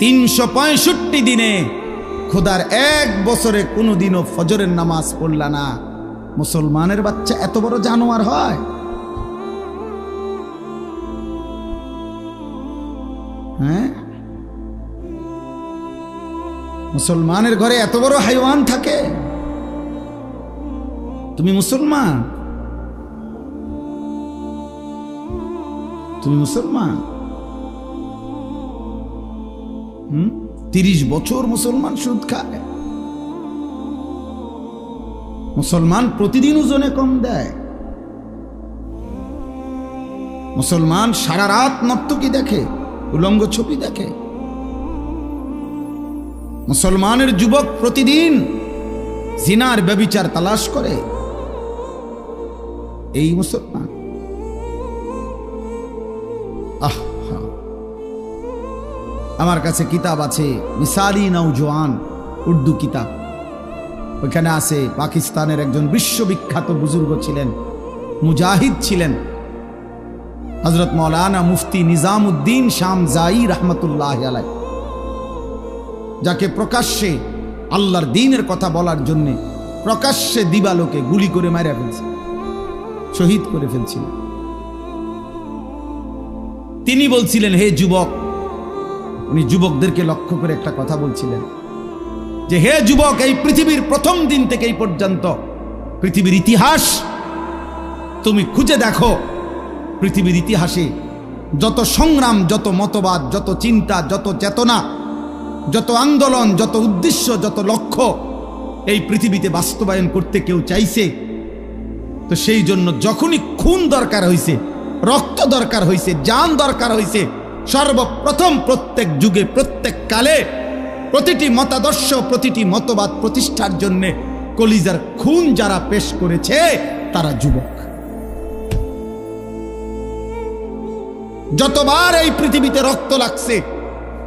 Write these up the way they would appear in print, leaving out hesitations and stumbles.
365 দিনে খোদার এক বছরে কোনোদিনও ফজরের নামাজ পড়লা না, মুসলমানের বাচ্চা এত বড় জানোয়ার হয়? হ্যাঁ, মুসলমানের ঘরে এত বড় হাইওয়ান থাকে? তুমি মুসলমান, তুমি মুসলমান। 30 বছর মুসলমান সুদ খায়। মুসলমান প্রতিদিন ওজনে কম দেয়। মুসলমান সারা রাত নর্তকী দেখে, উলঙ্গ ছবি দেখে। মুসলমানের যুবক প্রতিদিন জিনার ব্যভিচার তালাশ করে। এই মুসলমান। আমার কাছে কিতাব আছে, মিসালি নওজওয়ান, উর্দু কিতাব। ওইখানে আছে পাকিস্তানের একজন বিশ্ববিখ্যাত বুজুর্গ ছিলেন, মুজাহিদ ছিলেন, হযরত মাওলানা মুফতি নিজামউদ্দিন শামজাই রহমতুল্লাহ আলাইহ, যাকে প্রকাশ্যে আল্লাহর দ্বীনের কথা বলার জন্য প্রকাশ্যে দিবালোকে গুলি করে মারা ফেলছে, শহীদ করে ফেলছিল। তিনি বলছিলেন, হে যুবক, উনি যুবকদেরকে লক্ষ্য করে একটা কথা বলছিলেন যে, হে যুবক, এই পৃথিবীর প্রথম দিন থেকে এই পর্যন্ত পৃথিবীর ইতিহাস তুমি খুঁজে দেখো। পৃথিবীর ইতিহাসে যত সংগ্রাম, যত মতবাদ, যত চিন্তা, যত চেতনা, যত আন্দোলন, যত উদ্দেশ্য, যত লক্ষ্য এই পৃথিবীতে বাস্তবায়ন করতে কেউ চাইছে, তো সেই জন্য যখনই খুন দরকার হয়েছে, রক্ত দরকার হয়েছে, জান দরকার হয়েছে, সর্বপ্রথম প্রত্যেক যুগে, প্রত্যেক কালে প্রতিটি মতাদর্শ, প্রতিটি মতবাদ প্রতিষ্ঠার জন্য কলিজার খুন যারা পেশ করেছে তারা যুবক। যতবার এই পৃথিবীতে রক্ত লাগছে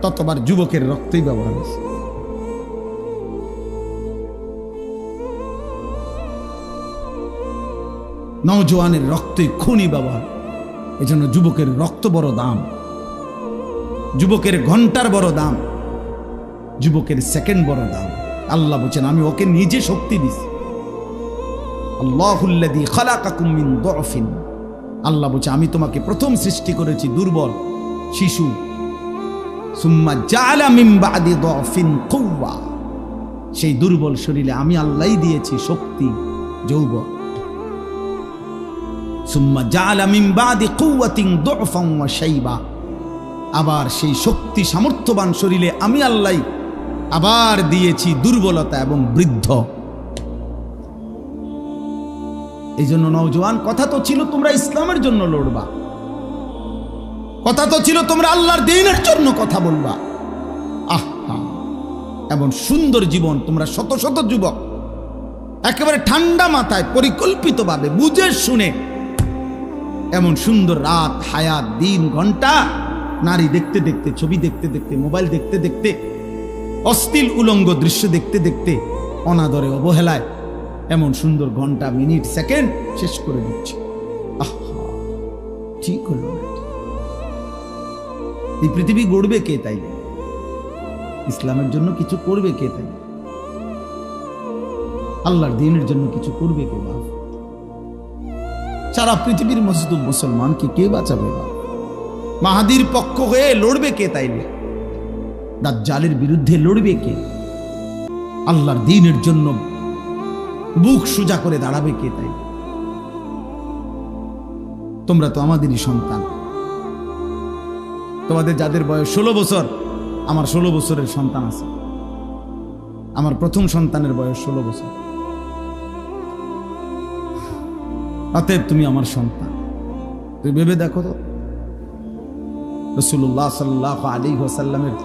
ততবার যুবকের রক্তই ব্যবহার হয়েছে। নওজোয়ানের রক্তই খুনি ব্যবহার। এজন্য যুবকের রক্ত বড় দাম, যুবকের ঘন্টার বড় দাম, যুবকের সেকেন্ড বড় দাম। আল্লাহ বলেন, আমি ওকে নিজে শক্তি দিছি। আল্লাহুল্লাযী খালাকাকুম মিন দুআফিন, আল্লাহ বলেন, আমি তোমাকে প্রথম সৃষ্টি করেছি দুর্বল শিশু। সুম্মা জাআলা মিন বাদি দুআফিন কুওয়া, সেই দুর্বল শরীরে আমি আল্লাহই দিয়েছি শক্তি, যৌবন। সুম্মা জাআলা মিন বাদি কুওয়াতিন দুআফান ওয়া শাইবা, আবার সেই শক্তি সামর্থ্যবান শরীরে আমি আল্লাহ আবার দিয়েছি দুর্বলতা এবং বৃদ্ধ। এই জন্য নওজোয়ান, কথা তো ছিল তোমরা ইসলামের জন্য লড়বা, কথা তো ছিল তোমরা আল্লাহর দ্বীনের জন্য কথা বলবা। আহা, এমন সুন্দর জীবন তোমরা, শত শত যুবক একেবারে ঠান্ডা মাথায় পরিকল্পিতভাবে বুঝে শুনে এমন সুন্দর রাত, হায়াত, দিন, ঘন্টা, নারী দেখতে দেখতে, ছবি দেখতে দেখতে, মোবাইল দেখতে দেখতে, অশ্লীল উলঙ্গ দৃশ্য দেখতে দেখতে, অনাদরে অবহেলায় এমন সুন্দর ঘন্টা, মিনিট, সেকেন্ড শেষ করে দিচ্ছে। আহা, ঠিক হলো না। এই পৃথিবী গড়বে কে? তাই ইসলামের জন্য কিছু করবে কে? তাই আল্লাহর দ্বীনের জন্য কিছু করবে কে? বাপ, সারা পৃথিবীর মজদুম মুসলমানকে কে বাঁচাবে? বাপ, মাহাদির পক্ষ হয়ে লড়বে কে? তাইলে দাজ্জালের বিরুদ্ধে লড়বে কে? আল্লাহর দ্বীনের জন্য বুক সোজা করে দাঁড়াবে কে? তাই তোমরা তো আমাদেরই সন্তান। তোমাদের যাদের বয়স 16 বছর, আমার 16 বছরের সন্তান আছে। আমার প্রথম সন্তানের বয়স 16 বছর। অতএব তুমি আমার সন্তান। তুমি ভেবে দেখো তো, রাসূলুল্লাহ সাল্লাল্লাহু আলাইহি ওয়াসাল্লামের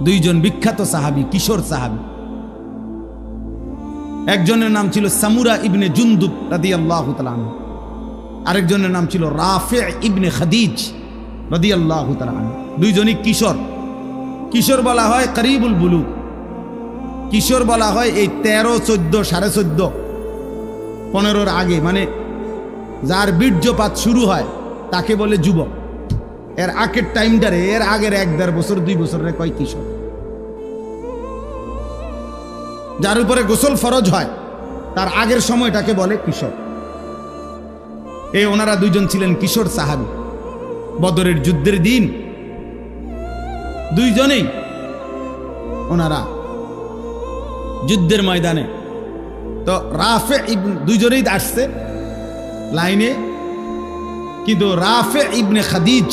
2 জন বিখ্যাত সাহাবী, কিশোর সাহাবী, একজনের নাম ছিল সামুরা ইবনে জুনদুব রাদিয়াল্লাহু তাআলা আনহু, আরেকজনের নাম ছিল রাফি' ইবনে খাদিজ রাদিয়াল্লাহু তাআলা আনহু। 2 জনই কিশোর। কিশোর বলা হয় করিবুল বুলুগ, কিশোর বলা হয় এই 13, 14, 14.5, 15-র আগে, মানে যার বীর্যপাত শুরু হয় তাকে বলে যুবক। এর আগের টাইমটারে, এর আগের 1-1.5 বছর 2 বছরের কয় কিশোর। যার উপরে গোসল ফরজ হয় তার আগের সময়টাকে বলে কিশোর। ওনারা দুইজন ছিলেন কিশোর সাহাবী। বদরের যুদ্ধের দিন দুইজনেই ওনারা যুদ্ধের ময়দানে, তো রাফে ইবনে, দুইজনেই আসছে লাইনে, কিন্তু রাফে ইবনে খাদিজ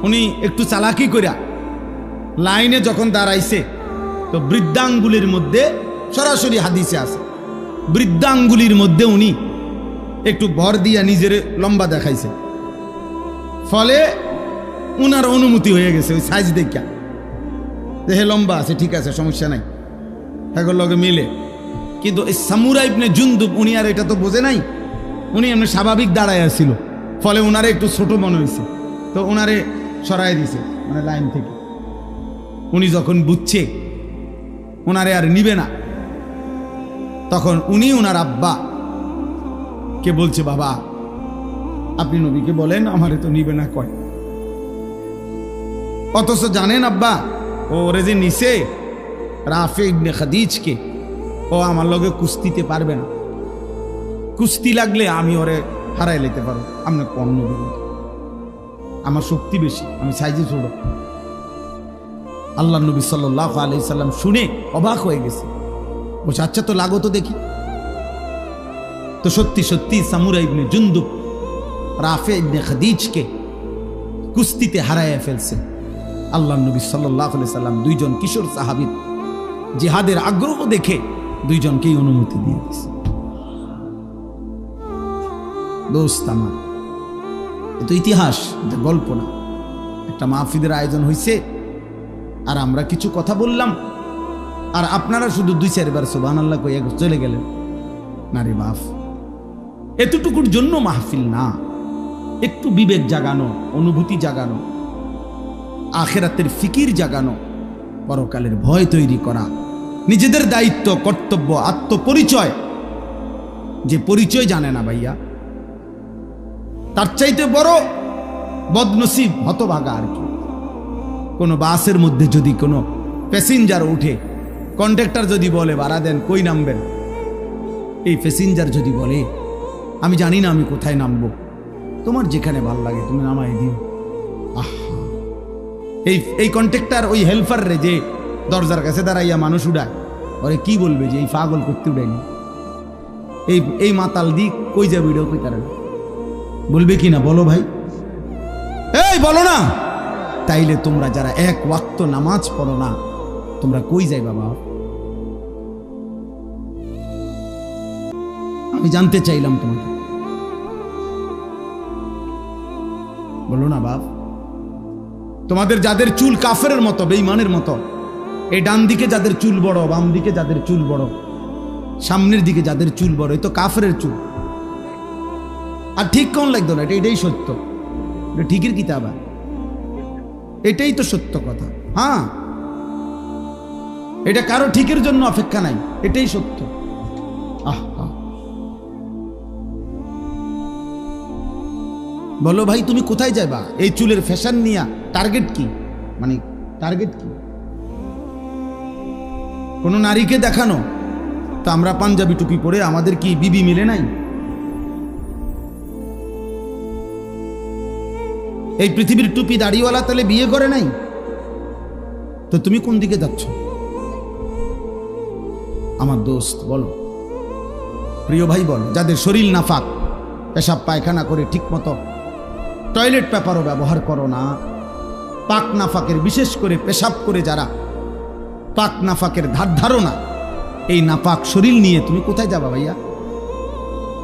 উনি একটু চালাকি করিয়া লাইনে যখন দাঁড়াইছে, তো বৃদ্ধাঙ্গুলির মধ্যে, সরাসরি হাদিসে আছে, বৃদ্ধাঙ্গুলির মধ্যে উনি একটু ভর দিয়া নিজের লম্বা দেখাইছে, ফলে উনার অনুমতি হয়ে গেছে ওই সাইজ দেখা, হে লম্বা আছে, ঠিক আছে, সমস্যা নাই, এখন লগে মিলে। কিন্তু এই সামুরা ইবনে জুনদুব উনি আর এটা তো বোঝে নাই, উনি এমনি স্বাভাবিক দাঁড়ায় আসছিল, ফলে ওনারে একটু ছোট মনে হয়েছে, তো ওনারে সরাই দিছে মানে লাইন থেকে। উনি যখন বুঝছে ওনারে আর নিবে না, তখন উনি ওনার আব্বা কে বলছে, বাবা আপনি নবীকে বলেন আমারে তো নিবে না কয়। অথচ জানেন আব্বা, ওরে যে নিছে রাফে ইবনে খাদিজকে, ও আমার লগে কুস্তিতে পারবে না, কুস্তি লাগলে আমি ওরে হারাই লেতে পারো, আপনি কম নবী, আমার শক্তি বেশি, আমি সাইজে ছোট। আল্লাহ নবী সাল্লাল্লাহু আলাইহি সাল্লাম শুনে অবাক হয়ে গেছে, বলছে আচ্ছা তো লাগো তো দেখি। তো সত্যি সত্যি সামুরা ইবনে জুনদুব রাফে ইবনে খাদিজকে কুস্তিতে হারাইয়া ফেলছে। আল্লাহ নবী সাল্লাল্লাহু আলাইহি সাল্লাম দুইজন কিশোর সাহাবীর জিহাদের আগ্রহ দেখে দুইজনকেই অনুমতি দিয়ে দিয়েছে। দোস্ত আমার, এ তো ইতিহাস, এটা গল্প না। একটা মাহফিলের আয়োজন হয়েছে আর আমরা কিছু কথা বললাম, আর আপনারা শুধু 2-4 বার সুবহানাল্লাহ কইয়া চলে গেলেন। না রে বাপ, এতটুকুর জন্য মাহফিল না, একটু বিবেক জাগানো, অনুভূতি জাগানো, আখিরাতের ফিকির জাগানো, পরকালের ভয় তৈরি করা, নিজেদের দায়িত্ব, কর্তব্য, আত্মপরিচয়। যে পরিচয় জানে না ভাইয়া, তার চাইতে বড় বদনসিব, হতভাগা আর কি। কোনো বাসের মধ্যে যদি কোনো প্যাসেঞ্জার উঠে, কন্ডাক্টর যদি বলে ভাড়া দেন, কই নামবেন, এই প্যাসেঞ্জার যদি বলে আমি জানি না আমি কোথায় নামবো, তোমার যেখানে ভাল লাগে তুমি নামাই দিও। আহা, এই কন্ট্রাক্টর ওই হেল্পার রে যে দরজার কাছে দাঁড়াইয়া মানুষ উড়ায়, ওরে কি বলবে যে এই পাগল করতে উড়াইনি, এই মাতাল দি কই যাবে, এটাও কই তারা বলবে কি না? বলো ভাই, এই বলো না। তাইলে তোমরা যারা 1 ওয়াক্ত নামাজ পড়ো না, তোমরা কই যাই বাবা? আমি জানতে চাইলাম তোমাকে, বলো না বাপ। তোমাদের যাদের চুল কাফেরের মতো, বেঈমানের মতো, এই ডান দিকে যাদের চুল বড়, বাম দিকে যাদের চুল বড়, সামনের দিকে যাদের চুল বড়, এই তো কাফেরের চুল। আর ঠিক কোন লাগতো না, এটাই সত্য, এটা ঠিকের কিতাব, এটাই তো সত্য কথা। হ্যাঁ, এটা কারো ঠিকের জন্য অপেক্ষা নাই, এটাই সত্য। বলো ভাই, তুমি কোথায় যাবা এই চুলের ফ্যাশন নিয়ে? টার্গেট কি? মানে টার্গেট কি? কোন নারীকে দেখানো? তো আমরা পাঞ্জাবি টুপি পরে আমাদের কি বিবি মিলে নাই? এই পৃথিবীর টুপি দাড়িওয়ালা তাহলে বিয়ে করে নাই? তো তুমি কোন দিকে যাচ্ছ আমার দোস্ত? বলো প্রিয় ভাই, বলো। যাদের শরীর নাফাক, পেশাব পায়খানা করে ঠিক মতো টয়লেট পেপারও ব্যবহার করো না, পাক নাফাকের, বিশেষ করে পেশাব করে যারা পাক নাফাকের ধার ধারো না, এই নাপাক শরীর নিয়ে তুমি কোথায় যাবা ভাইয়া?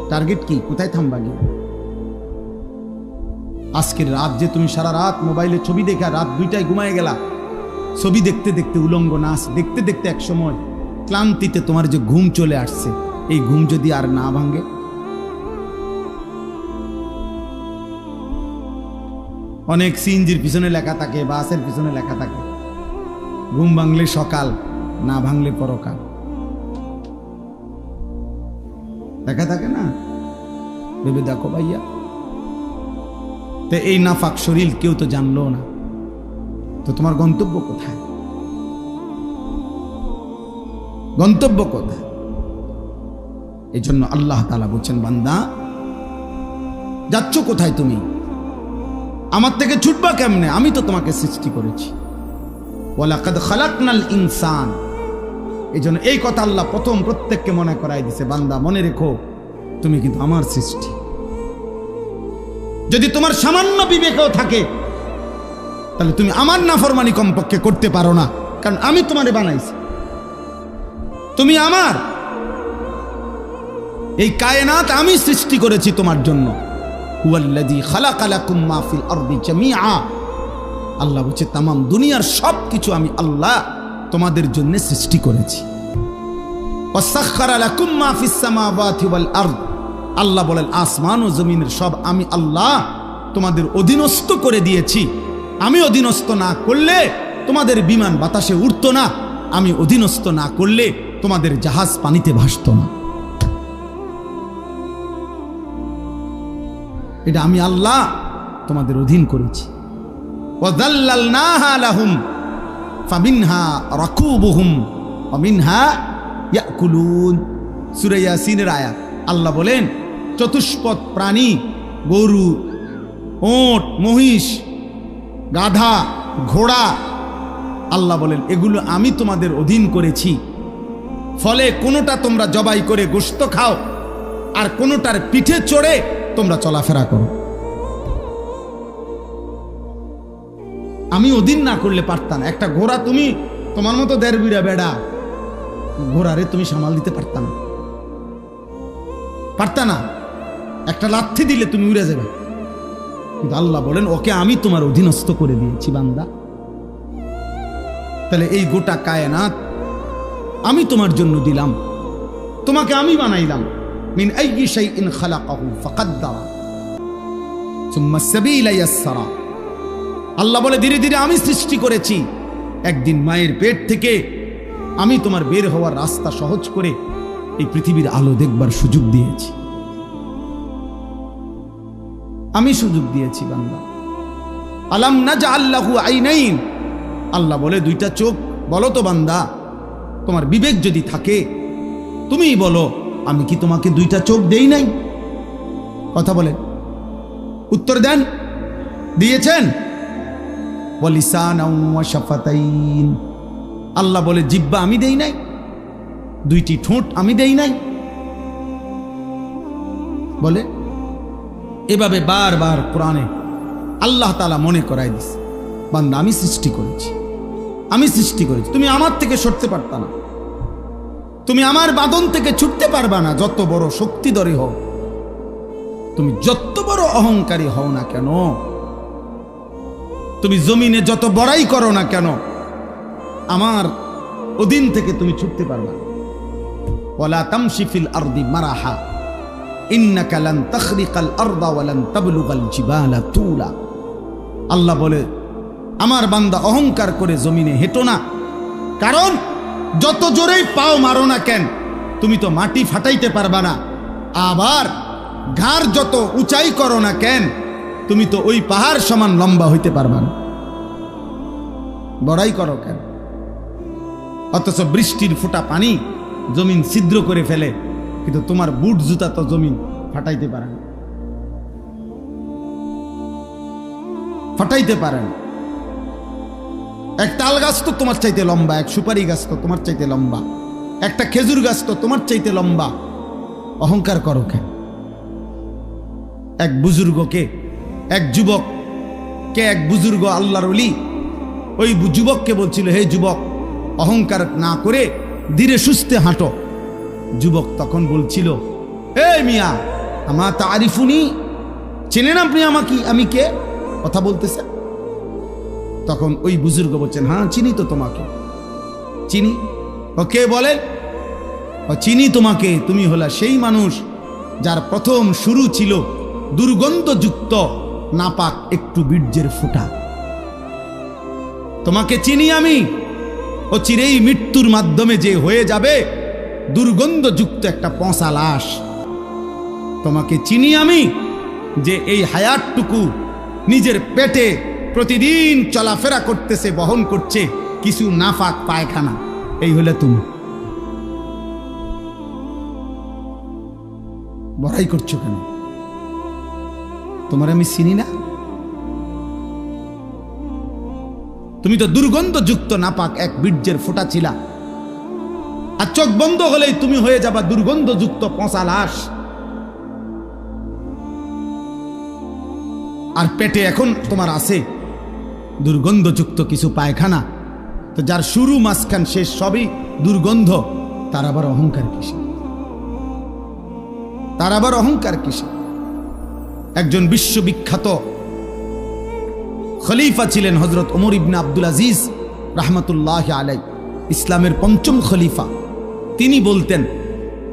টার্গেট কি? কোথায় থামবা গিয়ে? আজকের রাত যে তুমি সারা রাত মোবাইলে ছবি দেখে রাত 2টায় ঘুমায় গেলা, ছবি দেখতে দেখতে, উলঙ্গ নাচ দেখতে দেখতে এক সময় ক্লান্তিতে তোমার যে ঘুম চলে আসছে, এই ঘুম যদি আর না ভাঙে, অনেক সিএনজির পিছনে লেখা থাকে, বাসের পিছনে লেখা থাকে, ঘুম ভাঙলে সকাল, না ভাঙলে পরকাল, লেখা থাকে না? ভেবে দেখো ভাইয়া, তো এই নাফাক শরীর কেউ তো জানলো না, তো তোমার গন্তব্য কোথায়? গন্তব্য কোথায়? এই জন্য আল্লাহ তাআলা বলছেন, বান্দা যাচ্ছ কোথায়? তুমি আমার থেকে ছুটবা কেমনে? আমি তো তোমাকে সৃষ্টি করেছি। ওয়ালাকাদ খালাকনাল ইনসান। এই জন্য এই কথা আল্লাহ প্রথম প্রত্যেককে মনে করাই দিছে, বান্দা মনে রেখো তুমি কিন্তু আমার সৃষ্টি। যদি তোমার সামান্য বিবেকও থাকে তাহলে তুমি আমার নাফরমানি কমপক্ষে করতে পারো না, কারণ আমি তোমারে বানাইছি, তুমি আমার। এই কায়নাত আমি সৃষ্টি করেছি তোমার জন্য। হুয়াল্লাযী খালাকা লাকুম মা ফিল আরদি জামিআ। আল্লাহ বলছে তামাম দুনিয়ার সব কিছু আমি আল্লাহ তোমাদের জন্য সৃষ্টি করেছি। ওয়াসাখখারা লাকুম মা ফিস সামাওয়াতি ওয়াল আরদ। আল্লাহ বলেন আসমান ও জমিনের সব আমি আল্লাহ তোমাদের অধীনস্থ করে দিয়েছি। আমি অধীনস্থ না করলে তোমাদের বিমান বাতাসে উড়তো না, আমি অধীনস্থ না করলে তোমাদের জাহাজ পানিতে ভাসতো না। এটা আমি আল্লাহ তোমাদের অধীন করেছি। ওয়াযাল্লালনাহা লাহুম ফামিনহা রাকুবুহুম ওয়া মিনহা ইয়াকুলুন। সূরা ইয়াসিনের আয়াত। আল্লাহ বলেন চতুষ্পদ প্রাণী, গরু, ওট, মহিষ, গাধা, ঘোড়া, আল্লাহ বলেন এগুলো আমি তোমাদের অধীন করেছি। ফলে কোনোটা তোমরা জবাই করে গোশত খাও, আর কোনোটার পিঠে চড়ে তোমরা চলাফেরা করো। আমি অধীন না করলে পারতাম না। একটা ঘোড়া তুমি তোমার মতো দেড় বিড়া বেড়া ঘোড়ারে তুমি সামাল দিতে পারতা না, পারতা না। একটা লাথি দিলে তুমি উড়ে যাবে। কিন্তু আল্লাহ বলেন ওকে আমি তোমার অধীনস্থ করে দিয়েছি বান্দা। তাহলে এই গোটা কায়নাত আমি তোমার জন্য দিলাম, তোমাকে আমি বানাইলাম। মিন আইয়ি শাইইন খালাকাহু ফাকাদ্দারা সুম্মা সাবিলা ইয়াসসারা। আল্লাহ বলে ধীরে ধীরে আমি সৃষ্টি করেছি। একদিন মায়ের পেট থেকে আমি তোমার বের হওয়ার রাস্তা সহজ করে এই পৃথিবীর আলো দেখবার সুযোগ দিয়েছি। আমি সুযোগ দিয়েছি বান্দা। আলাম নাজআল লাহু আইনাইন। আল্লাহ বলে দুইটা চোখ। বলো তো বান্দা, তোমার বিবেক যদি থাকে তুমিই বলো আমি কি তোমাকে দুইটা চোখ দেই নাই? কথা বলেন, উত্তর দেন। দিয়েছেন? ওয়া লিসানাও ওয়া শাফাতাইন। আল্লাহ বলে জিহ্বা আমি দেই নাই? দুইটি ঠোঁট আমি দেই নাই? বলে এভাবে বারবার কোরআনে আল্লাহ তাআলা মনে করাই দিছে, বান্দা আমি সৃষ্টি করেছি, আমি সৃষ্টি করেছি। তুমি আমার থেকে সরতে পারতা না, তুমি আমার বাঁধন থেকে ছুটতে পারবা না। যত বড় শক্তিধরী হও, তুমি যত বড় অহংকারী হও না কেন, তুমি জমিনে যত বড়াই করো না কেন, আমার অধীন থেকে তুমি ছুটতে পারবা না। ওয়ালা তামশি ফিল আরদি মারাহা ইন্নাকা লান তাখরিকাল আরদা ওয়া লান তাবলুগাল জিবালা তুলা। আল্লাহ বলে আমার বান্দা অহংকার করে জমিনে হেঁটো না, কারণ যত জোরেই পাও মারো না কেন তুমি তো মাটি ফাটাইতে পারবা না। আবার ঘাড় যত উঁচাই করো না কেন তুমি তো ওই পাহাড় সমান লম্বা হইতে পারবা না। বড়াই করো কেন? অথচ বৃষ্টির ফোঁটা পানি জমিন ছিদ্র করে ফেলে, কিন্তু তোমার বুট জুতা তো জমিন ফাটাইতে পারে না, ফাটাইতে পারে না। এক তাল গাছ তো তোমার চাইতে লম্বা, এক সুপারি গাছ তো তোমার চাইতে লম্বা, একটা খেজুর গাছ তো তোমার চাইতে লম্বা। অহংকার করো কেন? এক বুজুর্গকে, এক যুবককে, এক বুজুর্গ আল্লাহর ওলি ওই যুবককে বলছিল, হে যুবক অহংকার না করে ধীরে সুস্থে হাঁটো। যুবক তখন বলছিল, হে মিয়া আমা তারিফুনি, চেনেন আপনি আমাকে, আমি কে? কথা বলতেছে। তখন ওই বুজুর্গ বলছেন, হ্যাঁ চিনি তো তোমাকে, চিনি। ও কে বলেন? ও চিনি তোমাকে, তুমি হলা সেই মানুষ যার প্রথম শুরু ছিল দুর্গন্ধযুক্ত নাপাক একটু বীর্যের ফোঁটা। তোমাকে চিনি আমি। ও চিরেই মৃত্যুর মাধ্যমে যে হয়ে যাবে দুর্গন্ধযুক্ত একটা পচা লাশ। তোমাকে চিনি আমি যে এই হায়াতটুকু নিজের পেটে প্রতিদিন চলাফেরা করতেছে, বহন করছে কিছু নাফাক পায়খানা। এই হলে তুমি বড়াই করছো কেন? তোমার আমি চিনি না? তুমি তো দুর্গন্ধযুক্ত নাপাক এক বীর্যের ফোঁটা ছিলা, আর চোখ বন্ধ হলেই তুমি হয়ে যাবা দুর্গন্ধযুক্ত পচা লাশ। আর পেটে এখন তোমার আছে দুর্গন্ধযুক্ত কিছু পায়খানা। তো যার শুরু মাঝখান শেষ সবই দুর্গন্ধ, তার আবার অহংকার কিসে? তার আবার অহংকার কিসে? একজন বিশ্ববিখ্যাত খলিফা ছিলেন হযরত ওমর ইবনে আব্দুল আজিজ রাহমাতুল্লাহি আলাইহি, ইসলামের পঞ্চম খলিফা। তিনি বলতেন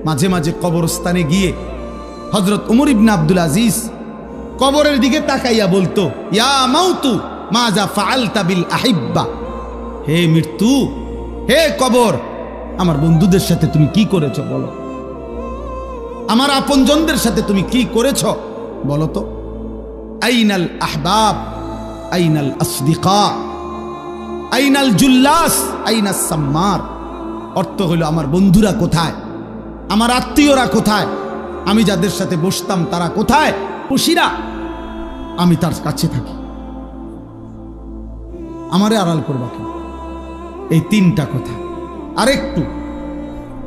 মাঝে মাঝে কবরস্থানে গিয়ে হযরত ওমর ইবনে আব্দুল আজিজ কবরের দিকে তাকাইয়া বলতো, ইয়া মাউতু মাজা ফাআলতা বিল আহিব্বা, হে মৃত্যু, হে কবর, আমার বন্ধুদের সাথে তুমি কি করেছো বলো, আমার আপনজনদের সাথে তুমি কি করেছো বলো তো। আইনাল আহবাব আইনাল আসদিকা আইনাল জুল্লাস আইনাস সাম্মার। অর্থ হলো আমার বন্ধুরা কোথায়, আমার আত্মীয়রা কোথায়, আমি যাদের সাথে বসতাম তারা কোথায়, খুশিরা, আমি তার কাছে থাকি, আমারে আড়াল করবা কি? এই তিনটা কথা। আরেকটু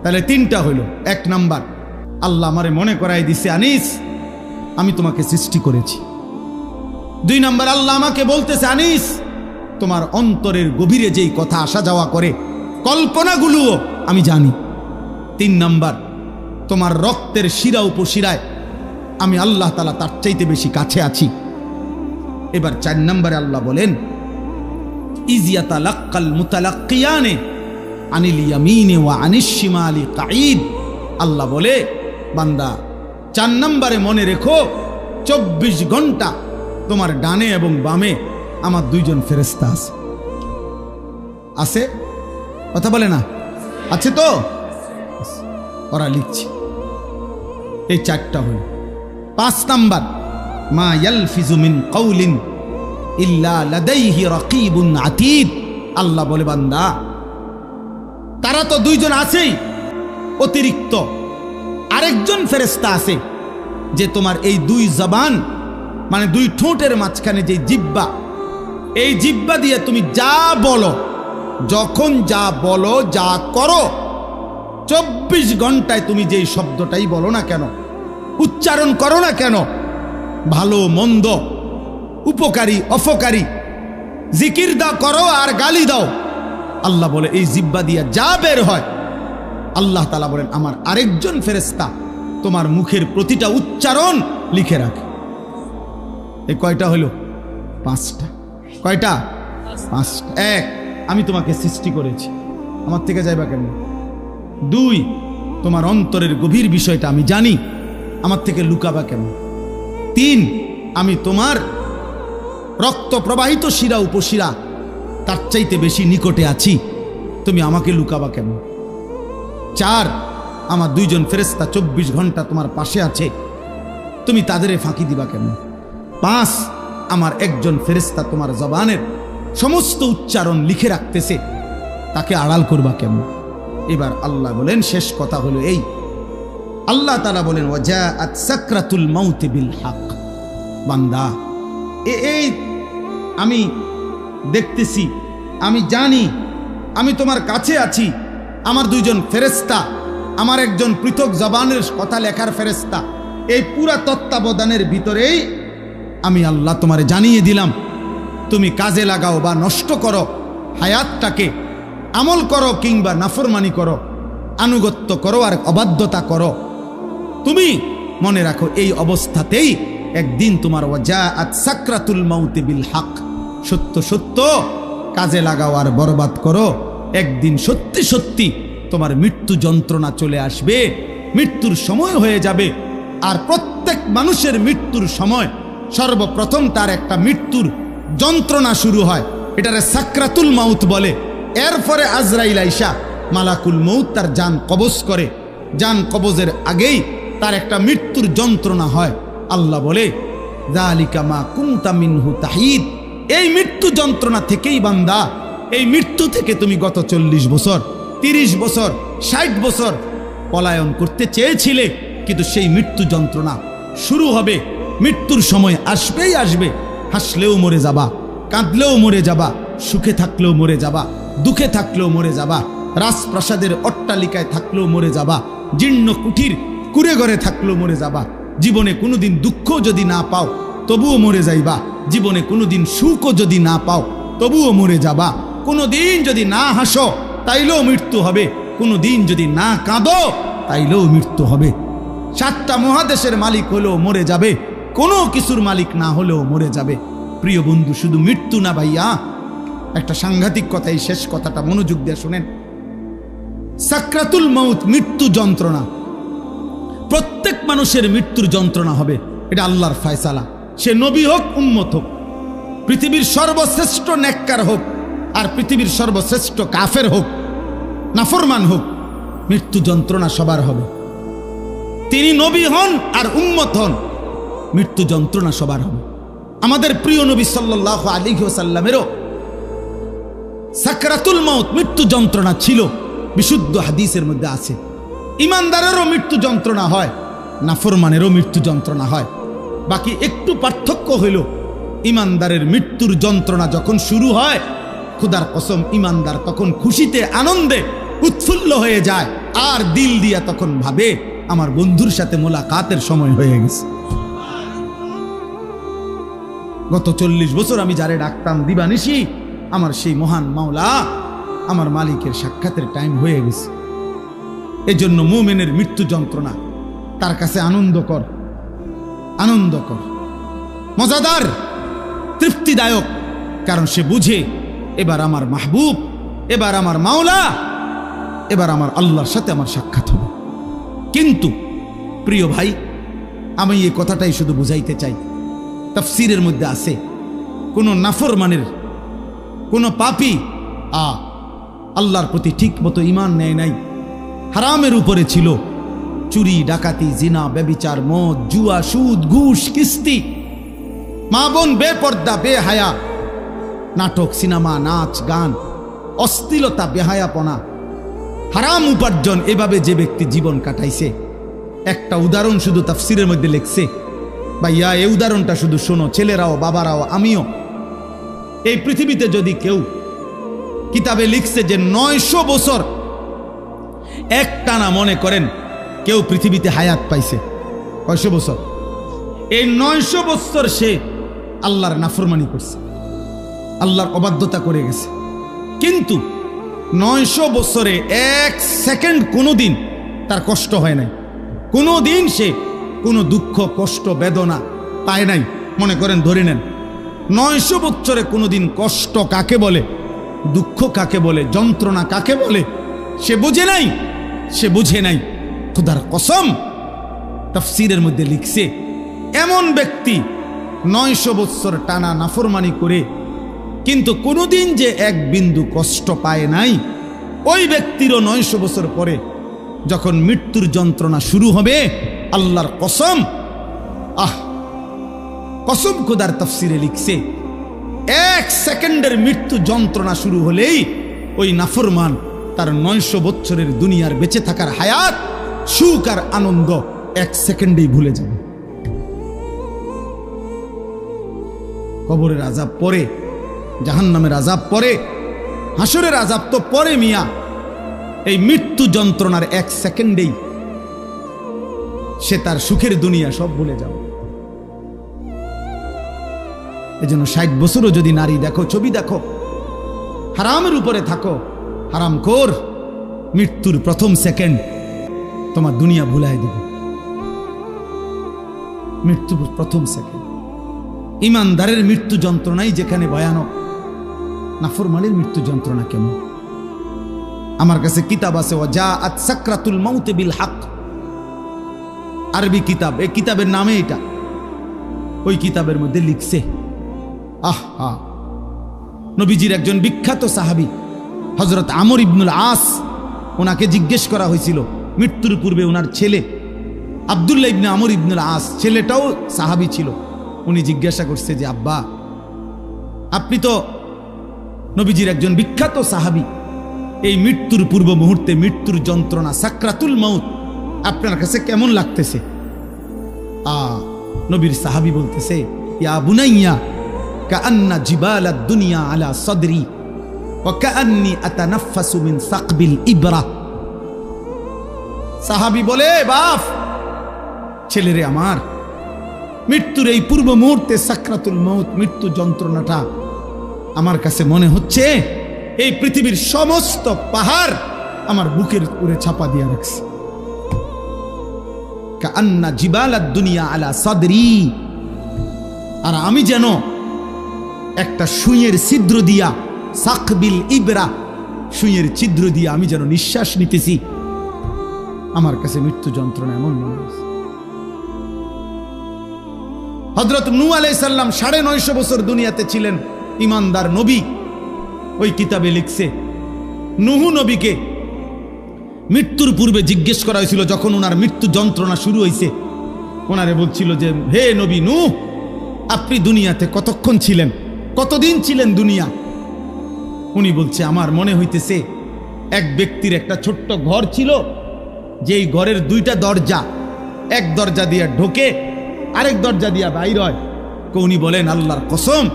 তাহলে তিনটা হইল। এক নাম্বার, আল্লাহ আমারে মনে করাই দিছে আনিস আমি তোমাকে সৃষ্টি করেছি। দুই নাম্বার, আল্লাহ আমাকে বলতেছে আনিস তোমার অন্তরের গভীরে যেই কথা আসা যাওয়া করে কল্পনাগুলোও আমি জানি। তিন নাম্বার, তোমার রক্তের শিরা উপশিরায় আমি আল্লাহ তাআলা তার চাইতে বেশি কাছে আছি। এবার চার নম্বরে আল্লাহ বলেন ইজিয়াতালাক্কাল মুতালাক্কিয়ানে আনিল ইয়ামিনে ওয়া আনিশ শিমালি কাঈদ। আল্লাহ বলে বান্দা 4 নম্বরে মনে রেখো 24 ঘন্টা তোমার ডানে এবং বামে আমার দুইজন ফেরেশতা আছে। আছে? কথা বলে না? আছে তো? ওরা লিখছে। এই 4টা হল। 5 নাম্বার, মা ইয়ালফিজু মিন কাউলিন ইল্লা লাদাইহি রাকিবুন আতীদ। আল্লাহ বলে বান্দা তারা তো দুইজন আছেই, অতিরিক্ত আরেকজন ফেরেশতা আছে যে তোমার এই দুই জবান মানে দুই ঠোঁটের মাঝখানে যে জিহ্বা, এই জিহ্বা দিয়ে তুমি যা বলো, যখন যা বলো, যা করো, 24 ঘন্টায় তুমি যেই শব্দটাই বলো না কেন, উচ্চারণ করো না কেন, ভালো মন্দ, উপকারী অপকারী, জিকির দাও করো আর গালি দাও, আল্লাহ বলে এই জিহ্বা দিয়ে যা বের হয়, আল্লাহ তাআলা বলেন আমার আরেকজন ফেরেশতা তোমার মুখের প্রতিটা উচ্চারণ লিখে রাখে। এই কয়টা হলো? 5টা। কয়টা? 5টা। 1, আমি তোমাকে সৃষ্টি করেছি, আমার থেকে যাইবা কেন? 2, তোমার অন্তরের গভীর বিষয়টা আমি জানি, আমার থেকে লুকাবা কেন? 3, আমি তোমার রক্ত প্রবাহিত শিরা উপশিরা তার চাইতে বেশি নিকটে আছি, তুমি আমাকে লুকাবা কেন? 4, আমার দুইজন ফেরেশতা 24 ঘন্টা তোমার পাশে আছে, তুমি তাদের ফাঁকি দিবা কেন? 5, আমার একজন ফেরেশতা তোমার জবানের সমস্ত উচ্চারণ লিখে রাখতেছে, তাকে আড়াল করবা কেন? এবার আল্লাহ বলেন শেষ কথা হলো এই, আল্লাহ তাআলা বলেন ওয়াজাআত সাকরাতুল মাউত বিল হক। বান্দা এই আমি দেখতেছি, আমি জানি, আমি তোমার কাছে আছি, আমার দুইজন ফেরেশতা, আমার একজন পৃথক জবানের কথা লেখার ফেরেশতা, এই পুরা তত্ত্বাবধানের ভিতরেই আমি আল্লাহ তোমারে জানিয়ে দিলাম, তুমি কাজে লাগাও বা নষ্ট করো হায়াতটাকে, আমল করো কিংবা নাফরমানি করো, আনুগত্য করো আর অবাধ্যতা করো, তুমি মনে রাখো এই অবস্থাতেই একদিন তোমার ওয়াজাআত সাকরাতুল মাউত বিল হক, সত্য সত্য কাজে লাগাও আর বরবাদ করো, একদিন সত্যি সত্যি তোমার মৃত্যু যন্ত্রণা চলে আসবে, মৃত্যুর সময় হয়ে যাবে। আর প্রত্যেক মানুষের মৃত্যুর সময় সর্বপ্রথম তার একটা মৃত্যুর যন্ত্রণা শুরু হয়, এটারে সাকরাতুল মাউত বলে। এরপরে আজরাইল আইসা মালাকুল মউত তার জান কবজ করে, জান কবজের আগেই তার একটা মৃত্যুর যন্ত্রণা হয়। আল্লাহ বলে যালিকা মা কুনতা মিনহু তাহিদ। এই মৃত্যু যন্ত্রণা থেকেই বান্দা, এই মৃত্যু থেকে তুমি গত 40 বছর, 30 বছর, 60 বছর পলায়ন করতে চেয়েছিলে, কিন্তু সেই মৃত্যু যন্ত্রণা শুরু হবে। মৃত্যুর সময় আসবেই আসবে। হাসলেও মরে যাবা, কাঁদলেও মরে যাবা, সুখে থাকলেও মরে যাবা, দুঃখে থাকলেও মরে যাবা, রাজপ্রাসাদের অট্টালিকায় থাকলেও মরে যাবা, জীর্ণ কুঠির কুড়ে ঘরে থাকলেও মরে যাবা। জীবনে কোনোদিন দুঃখ যদি না পাও তবুও মরে যাইবা। জীবনে কোনোদিন সুখও যদি না পাও তবুও মরে যাবা। কোনোদিন যদি না হাসো তাইলেও মৃত্যু হবে, কোনোদিন যদি না কাঁদো তাইলেও মৃত্যু হবে। 7টা মহাদেশের মালিক হলেও মরে যাবে, কোনো কিছুর মালিক না হলেও মরে যাবে। প্রিয় বন্ধু, শুধু মৃত্যু না ভাইয়া, একটা সাংঘাতিক কথা, এই শেষ কথাটা মনোযোগ দিয়ে শুনেন। সাকরাতুল মাউত, মৃত্যু যন্ত্রণা, প্রত্যেক মানুষের মৃত্যুর যন্ত্রণা হবে। এটা আল্লাহর ফয়সালা। সে নবী হোক, উম্মত হোক, পৃথিবীর সর্বশ্রেষ্ঠ নেককার হোক আর পৃথিবীর সর্বশ্রেষ্ঠ কাফের হোক, নাফরমান হোক, মৃত্যু যন্ত্রণা সবার হবে। তিনি নবী হন আর উম্মত হন, মৃত্যু যন্ত্রণা সবার হবে। আমাদের প্রিয় নবী সাল্লাল্লাহু আলাইহি ওয়াসাল্লামেরও সাকরাতুল মাউত, মৃত্যু যন্ত্রণা ছিল, বিশুদ্ধ হাদিসের মধ্যে আছে। ইমানদারেরও মৃত্যু যন্ত্রণা হয়, নাফরমানেরও মৃত্যু যন্ত্রণা হয়। বাকি একটু পার্থক্য হইল, ইমানদারের মৃত্যুর যন্ত্রণা যখন শুরু হয়, খুদার কসম ইমানদার তখন খুশিতে আনন্দে উৎফুল্ল হয়ে যায়, আর দিল দিয়া তখন ভাবে আমার বন্ধুর সাথে মোলাকাতের সময় হয়ে গেছে। গত 40 বছর আমি যারে ডাকতাম দিবানিশি, আমার সেই মহান মাওলা, আমার মালিকের সাক্ষাতের টাইম হয়ে গেছে। এজন্য মুমিনের মৃত্যু যন্ত্রণা তার কাছে আনন্দকর, আনন্দকর, মজাদার, তৃপ্তিদায়ক। কারণ সে বুঝে এবার আমার মাহবুব, এবার আমার মাওলা, এবার আমার আল্লাহর সাথে আমার সাক্ষাৎ হবে। কিন্তু প্রিয় ভাই, আমি এই কথাটাই শুধু বুঝাইতে চাই। তাফসীরের মধ্যে আছে, কোন নাফরমানের, কোন পাপী আল্লাহর প্রতি ঠিক মতো ঈমান নেয় নাই, হারামের উপরে ছিল, চুরি, ডাকাতি, জিনা, ব্যভিচার, মদ, জুয়া, সুদ, ঘুষ, কিস্তি, মা বোন বেপর্দা, বেহায়া, নাটক, সিনেমা, নাচ, গান, অশ্লীলতা, বেহায়াপনা, হারাম উপার্জন, এভাবে যে ব্যক্তি জীবন কাটাইছে, একটা উদাহরণ শুধু তাফসীরের মধ্যে লেখছে। ভাইয়া, এই উদাহরণটা শুধু শোনো, ছেলেরাও, বাবারাও, আমিও। এই পৃথিবীতে যদি কেউ, কিতাবে লিখছে যে 900 বছর একটানা, মনে করেন কেউ পৃথিবীতে হায়াত পাইছে, কয়শো বছর? এই 900 বছর সে আল্লাহর নাফরমানি করছে, আল্লাহর অবাধ্যতা করে গেছে। কিন্তু 900 বছরে 1 সেকেন্ড কোনোদিন তার কষ্ট হয় নাই, কোনোদিন সে কোনো দুঃখ, কষ্ট, বেদনা পায় নাই। মনে করেন, ধরে নেন 900 বছরে কোনোদিন কষ্ট কাকে বলে, দুঃখ কাকে বলে, যন্ত্রণা কাকে বলে সে বুঝে নাই, সে বুঝে নাই। খুদার কসম, তাফসীরের মধ্যে লিখছে, এমন ব্যক্তি 900 বছর টানা নাফরমানি করে কিন্তু কোনোদিন যে এক বিন্দু কষ্ট পায় নাই, ওই ব্যক্তিরও 900 বছর পরে যখন মৃত্যুর যন্ত্রণা শুরু হবে, আল্লাহর কসম, কসম খুদার তাফসীরে লিখছে, 1 সেকেন্ডের মৃত্যু যন্ত্রণা শুরু হলেই ওই নাফরমান তার 900 বছরের দুনিয়ার বেঁচে থাকার হায়াত, সুখ আর আনন্দ 1 সেকেন্ডেই ভুলে যাবে। কবরের আযাব পরে, জাহান্নামের আযাব পরে, হাসরের আযাব তো পরে মিয়া। এই মৃত্যু যন্ত্রণার 1 সেকেন্ডেই সে তার সুখের দুনিয়া সব ভুলে যাবে। এজন্য 60 বছরও যদি নারী দেখো, ছবি দেখো, হারামের উপরে থাকো, হারামখোর, মৃত্যুর প্রথম সেকেন্ড তোমার দুনিয়া ভুলাই দেবে। মৃত্যুর প্রথম সেকেন্ড। ইমানদারের মৃত্যু যন্ত্রণাই যেখানে ভয়ানক, নাফরমানের মৃত্যু যন্ত্রণা কেমন? আমার কাছে কিতাব আছে, ওয়াজাআত সাকরাতুল মাউত বিল হক, আরবি কিতাব, এই কিতাবের নামে এটা। ওই কিতাবের মধ্যে লিখছে, নবীজির একজন বিখ্যাত সাহাবী হযরত আমর ইবনুল আস, ওনাকে জিজ্ঞেস করা হয়েছিল মৃত্যুর পূর্বে ওনার ছেলে আব্দুল্লাহ ইবনে আমর ইবনুল আস, ছেলেটাও সাহাবী ছিল, উনি জিজ্ঞাসা করছে যে আব্বা, আপনি তো নবীজির একজন বিখ্যাত সাহাবী, এই মৃত্যুর পূর্ব মুহূর্তে মৃত্যুর যন্ত্রণা সাকরাতুল মাউত আপনার কাছে কেমন লাগতেছে? নবীর সাহাবী বলতেছে, ইয়া বুনাইয়া কাআন্না জিবালাদ দুনিয়া আলা সাদরি ওয়া কাআন্নি আতানাফাসু মিন সাকবিল ইবরা। সাহাবী বলে, বাপ, ছেলেরে আমার, মৃত্যুর এই পূর্ব মুহূর্তে সাকরাতুল মাউত মৃত্যু যন্ত্রণাটা আমার কাছে মনে হচ্ছে এই পৃথিবীর সমস্ত পাহাড় আমার বুকের উপরে চাপা দিয়ে রাখছে। কাআন্না জিবালাদ দুনিয়া আলা সাদরি, আর আমি যেন একটা সুইয়ের ছিদ্র দিয়া, সাকবিল ইবরা, সুইয়ের ছিদ্র দিয়া আমি যেন নিঃশ্বাস নিতেছি। আমার কাছে মৃত্যু যন্ত্রণা এমন মনে হচ্ছে। হযরত নূহ আলাইহিস সালাম ৯৫০ বছর দুনিয়াতে ছিলেন, ইমানদার নবী। ওই কিতাবে লিখছে, নূহ নবীকে মৃত্যুর পূর্বে জিজ্ঞেস করা হয়েছিল, যখন ওনার মৃত্যু যন্ত্রণা শুরু হয়েছে, ওনারে বলছিল যে হে নবী নূহ, আপনি দুনিয়াতে কতক্ষণ ছিলেন, কতদিন ছিলেন দুনিয়া? উনি বলছে, আমার মনে হইতেছে এক ব্যক্তির একটা ছোট্ট ঘর ছিল, যেই ঘরের দুইটা দরজা, এক দরজা দিয়ে ঢোকে, আরেক দরজা দিয়া বাইর হয়। উনি বলেন, আল্লাহর কসম,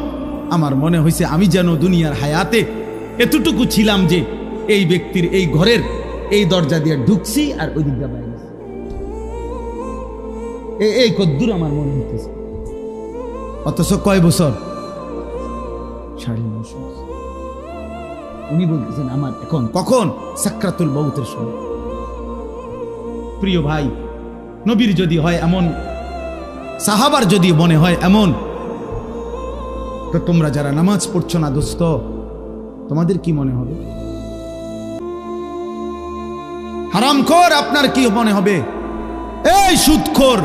আমার মনে হয়েছে আমি যেন দুনিয়ার হায়াতে এতটুকু ছিলাম যে এই ব্যক্তির এই ঘরের এই দরজা দিয়ে ঢুকছি আর ওই দিক দিয়ে বাইরে, এই কদ্দুর আমার মনে হইতেছে। অথচ কয় বছর? ৯৫০ বছর। উনি বলতেছেন আমার এখন কখন? সাকরাতুল মাউতের সময়। প্রিয় ভাই, নবীর যদি হয় এমন, সাহাবার যদি মনে হয় এমন, তো তোমরা যারা নামাজ পড়ছো না দোস্ত, তোমাদের কি মনে হবে? হারামখোর আপনার কি মনে হবে? এই সুদখোর,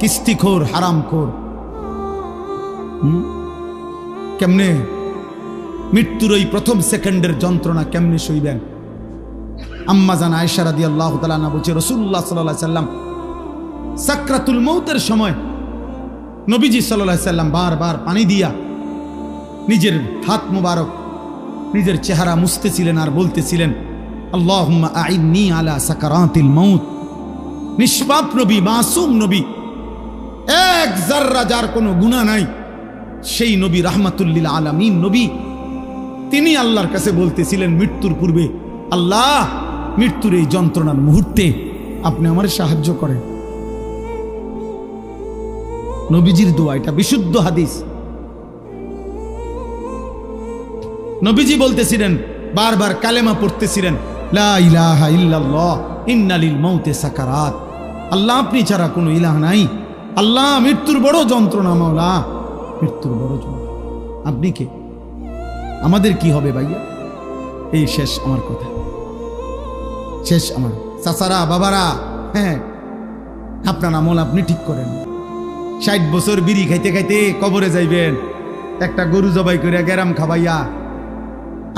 কিস্তিখোর, হারামখোর, কেমনে মৃত্যুর ওই প্রথম সেকেন্ডের যন্ত্রণা কেমনে সইবেন? আম্মা জান আয়েশা রাদিয়াল্লাহু তাআলা আনহা বলছে, রাসূলুল্লাহ সাল্লাল্লাহু আলাইহি সাল্লাম সাকরাতুল মাউতের সময় নবীজি সাল্লাল্লাহু আলাইহি সাল্লাম বারবার পানি দিয়া নিজের হাত মুবারক, নিজের চেহারা মুছতেছিলেন আর বলতেছিলেন, আল্লাহুম্মা আইন্নি আলা সাকারাতিল মাউত। নিষ্পাপ নবী, মাসুম নবী, এক যাররা যার কোনো গুনাহ নাই, সেই নবী রাহমাতুল লিল আলামিন নবী, তিনি আল্লাহর কাছে বলতেছিলেন মৃত্যুর পূর্বে, আল্লাহ, মৃত্যুর এই যন্ত্রণার মুহূর্তে আপনি আমার সাহায্য করেন। নবীজির দোয়া, এটা বিশুদ্ধ হাদিস। নবীজি বলতেছিলেন, বারবার কালেমা পড়তেছিলেন, লা ইলাহা ইল্লাল্লাহ ইন্না লিল মাউতি সাকারাত। আল্লাহ, আপনি ছাড়া কোনো ইলাহ নাই। আল্লাহ, মৃত্যুর বড় যন্ত্রণা, মাওলা, মৃত্যুর বড় যন্ত্রণা। আপনি কে? আমাদের কি হবে ভাইয়া? এই শেষ আমার কথা, শেষ আমার। চাচারা, বাবারা, হ্যাঁ, আপনার আমল আপনি ঠিক করেন। ৬০ বছর বিড়ি খাইতে খাইতে কবরে যাইবেন, একটা গরু জবাই করে গেরাম খাবাইয়া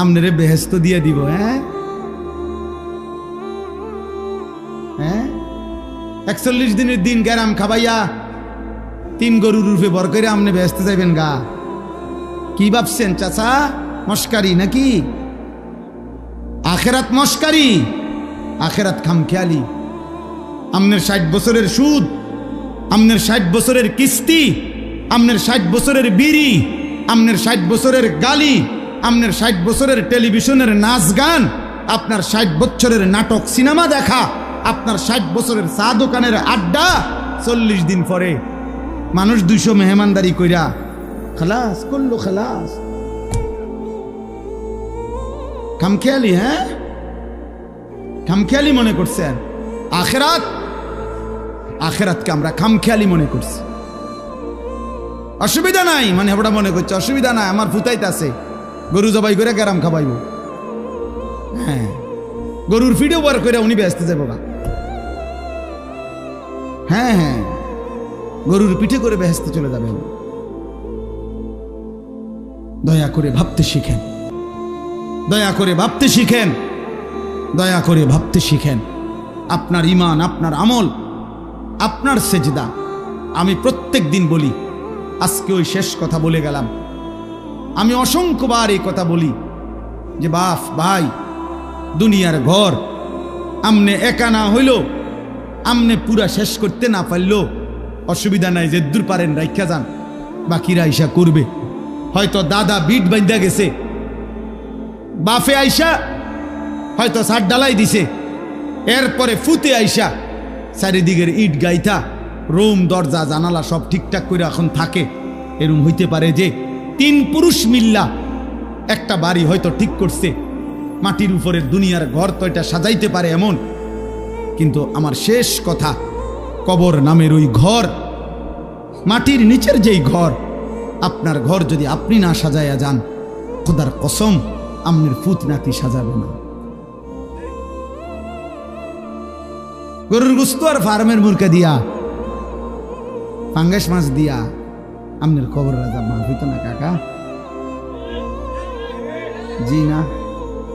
আমনেরে বেহেস্ত দিয়ে দিব। হ্যাঁ হ্যাঁ, ৪১ দিনের দিন গেরাম খাবাইয়া ৩ গরুর রূপে বর করে আমনে বেহেস্তে যাইবেন গা। কি ভাবছেন চাচা? মস্কারি নাকি? আখেরাত মস্কারি, আখেরাত খামখেয়ালি। আমনের ৬০ বছরের সুদ, আমনের ৬০ বছরের কিস্তি, আমনের ৬০ বছরের বিড়ি, আমনের ৬০ বছরের গালি, আমনের ৬০ বছরের টেলিভিশনের নাচ গান, আপনার ৬০ বছরের নাটক সিনেমা দেখা, আপনার ৬০ বছরের চা দোকানের আড্ডা, ৪০ দিন পরে মানুষ ২০০ মেহমানদারি কইরা খালাস করলো, খালাস। খামখেয়ালি, হ্যাঁ, খামখেয়ালি মনে করছেন। আখেরাত, আখেরাতকে আমরা খামখেয়ালি মনে করছি। অসুবিধা নাই মানে আমরা মনে করছি অসুবিধা নাই, আমার ফুতাইতে আছে, গরু জবাই করে গেরাম খাবাইব। হ্যাঁ, গরুর ফিডেও বার করে উনি ব্যস্ত যাবো গা। হ্যাঁ হ্যাঁ, গরুর পিঠে করে বেহেস্তে চলে যাবে। দয়া করে ভাবতে শিখেন, দয়া করে ভাবতে শিখেন, দয়া করে ভাবতে শিখেন। আপনার ঈমান, আপনার আমল, আপনার সেজদা। আমি প্রত্যেক দিন বলি, আজকে ওই শেষ কথা বলে গেলাম। আমি অসংখ্যবার এই কথা বলি যে বাপ ভাই, দুনিয়ার ঘর আমনে একা না হইল, আমনে পুরা শেষ করতে না পারলো অসুবিধা নাই, যে দূর পারেন রাইখা যান, বাকিরা আইসা করবে। হয়তো দাদা বিট বাঁধা গেছে, বাফে আইসা হয়তো সার ডালাই দিছে, এরপরে ফুতে আইসা চারিদিকের ইট গাইথা রুম দরজা জানালা সব ঠিকঠাক করে এখন থাকে। এরম হইতে পারে যে 3 পুরুষ মিল্লা একটা বাড়ি হয়তো ঠিক করছে, মাটির উপরে দুনিয়ার ঘর তো এটা সাজাইতে পারে এমন। কিন্তু আমার শেষ কথা, কবর নামের ওই ঘর, মাটির নিচের যেই ঘর, আপনার ঘর যদি আপনি না সাজাইয়া যান, খোদার কসম আমনের ফুত নাতি সাজাবে না। গরুর গুস্ত আর ফার্মের মুরকা দিয়া, পাঙ্গাস মাছ দিয়া আমনের কবর রাজা মা হইত না কাকা। জি না,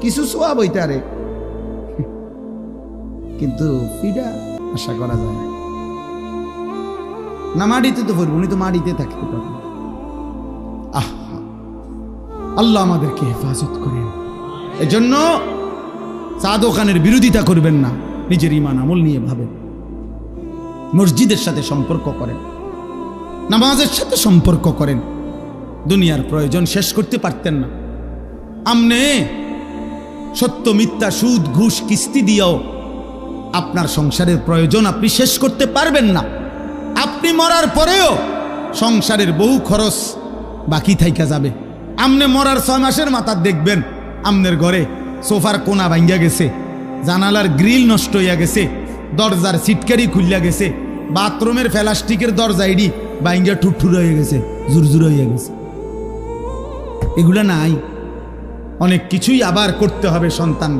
কিছু সোয়াব হইতে আরে, কিন্তু ফিডা আশা করা যায় না। মাটিতে তো পড়ব, উনি তো মাটিতে থাকতে পারেন। আল্লাহ আমাদেরকে হেফাজত করেন। এজন্য চা দোকানের বিরোধিতা করবেন না, নিজের ঈমান আমল নিয়ে ভাবেন, মসজিদের সাথে সম্পর্ক করেন, নামাজের সাথে সম্পর্ক করেন। দুনিয়ার প্রয়োজন শেষ করতে পারতেন না, আমনে সত্য মিথ্যা সুদ ঘুষ কিস্তি দিয়েও আপনার সংসারের প্রয়োজন আপনি শেষ করতে পারবেন না। আপনি মরার পরেও সংসারের বহু খরচ বাকি থাইকা যাবে। আমনে মরার 6 মাসের মাথা দেখবেন আমনের ঘরে সোফার কোনা ভাঙ্গা গেছে, জানালার গ্রিল নষ্ট হইয়া গেছে, দরজার সিটকারি খুলিয়া গেছে, বাথরুমের প্লাস্টিকের দরজা ইডি ভাঙ্গা ঠুরঠুর হয়ে গেছে, জুরজুর হইয়া গেছে। এগুলা নাই, অনেক কিছুই আবার করতে হবে সন্তানরা।